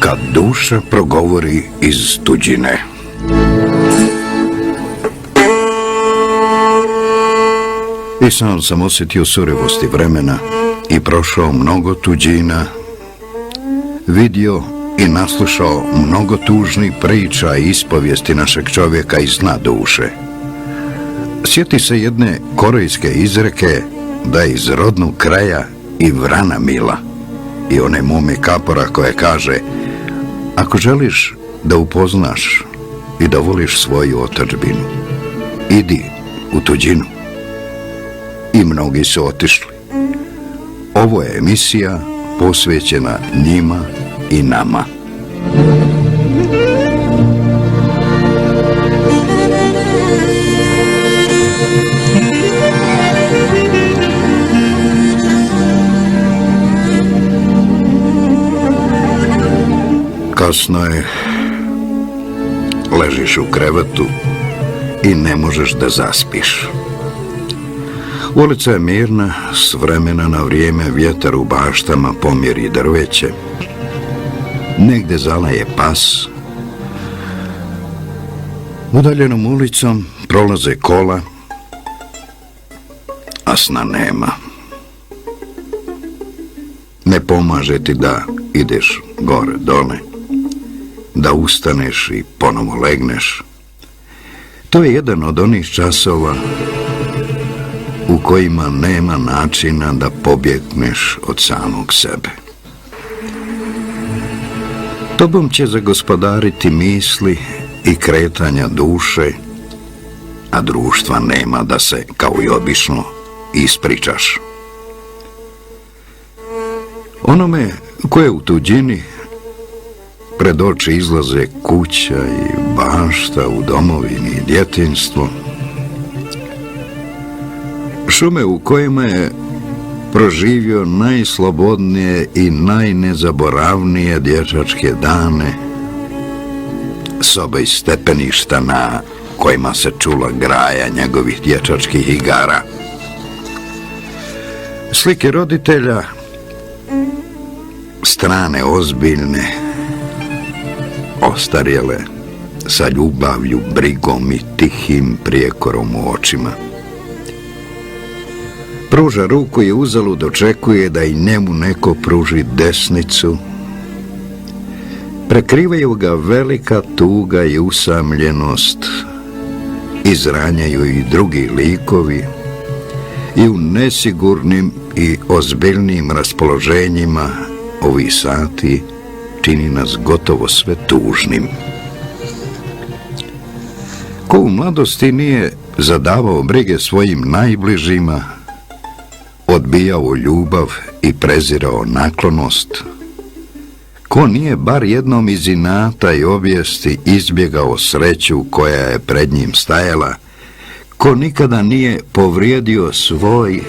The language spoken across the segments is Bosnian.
Kad duša progovori iz tuđine. I sam osjetio surevosti vremena i prošao mnogo tuđina, vidio i naslušao mnogo tužnih priča i ispovijesti našeg čovjeka iz dna duše. Sjeti se jedne korejske izreke da je iz rodnog kraja i vrana mila, i one mume Kapora koje kaže: ako želiš da upoznaš i da voliš svoju otadžbinu, idi u tuđinu. I mnogi su otišli. Ovo je emisija posvećena njima i nama. Kasno je, ležiš u krevetu i ne možeš da zaspiš. Ulica je mirna, s vremena na vrijeme vjetar u baštama pomjeri drveće. Negde zalaje pas. Udaljenom ulicom prolaze kola, a sna nema. Ne pomaže ti da ideš gore dole, da ustaneš i ponovo legneš. To je jedan od onih časova u kojima nema načina da pobjegneš od samog sebe. Tobom će zagospodariti misli i kretanja duše, a društva nema da se, kao i obično, ispričaš. Onome koje u tuđini pred oči izlaze kuća i bašta u domovini i djetinjstvo, šume u kojima je proživio najslobodnije i najnezaboravnije dječačke dane, sobe i stepeništa na kojima se čula graja njegovih dječačkih igara, slike roditelja, strane ozbiljne, ostarjele, sa ljubavlju, brigom i tihim prijekorom u očima. Pruža ruku i uzalud očekuje da i njemu neko pruži desnicu. Prekrivaju ga velika tuga i usamljenost, izranjaju i drugi likovi i u nesigurnim i ozbiljnim raspoloženjima ovih sati čini nas gotovo sve tužnim. Ko u mladosti nije zadavao brige svojim najbližima, odbijao ljubav i prezirao naklonost, ko nije bar jednom iz inata i obijesti izbjegao sreću koja je pred njim stajala, ko nikada nije povrijedio svoj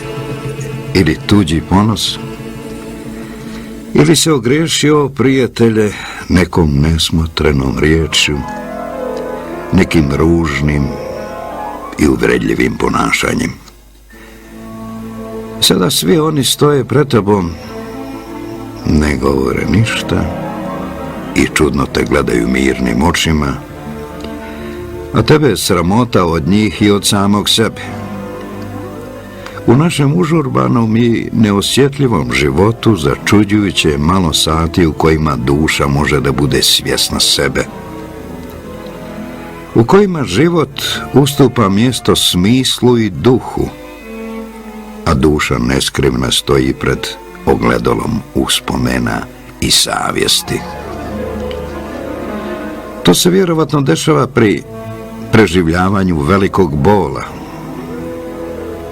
ili tuđi ponos, ili se ogriješio, prijatelje, nekom nesmotrenom riječju, nekim ružnim i uvredljivim ponašanjem. Sada svi oni stoje pred tobom, ne govore ništa i čudno te gledaju mirnim očima, a tebe je sramota od njih i od samog sebe. U našem užurbanom i neosjetljivom životu začuđujuće malo sati u kojima duša može da bude svjesna sebe, u kojima život ustupa mjesto smislu i duhu, a duša neskrivna stoji pred ogledalom uspomena i savjesti. To se vjerovatno dešava pri preživljavanju velikog bola,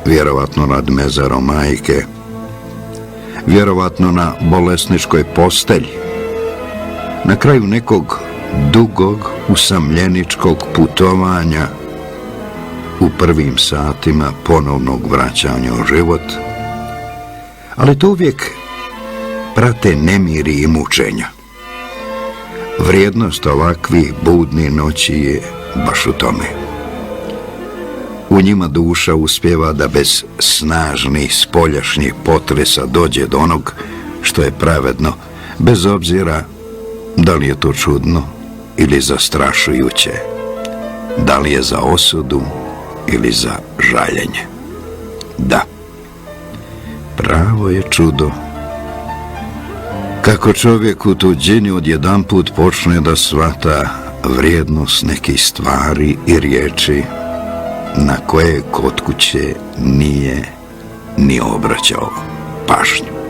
vjerovatno nad mezarom majke, vjerovatno na bolesničkoj postelji, na kraju nekog dugog usamljeničkog putovanja, u prvim satima ponovnog vraćanja u život, ali to uvijek prate nemiri i mučenja. Vrijednost ovakvih budnih noći je baš u tome. U njima duša uspjeva da bez snažnih spoljašnjih potresa dođe do onog što je pravedno, bez obzira da li je to čudno ili zastrašujuće, da li je za osudu ili za žaljenje. Da, pravo je čudo kako čovjek u tuđini odjedanput počne da shvata vrijednost nekih stvari i riječi na koje kod kuće nije ni obraćao pažnju.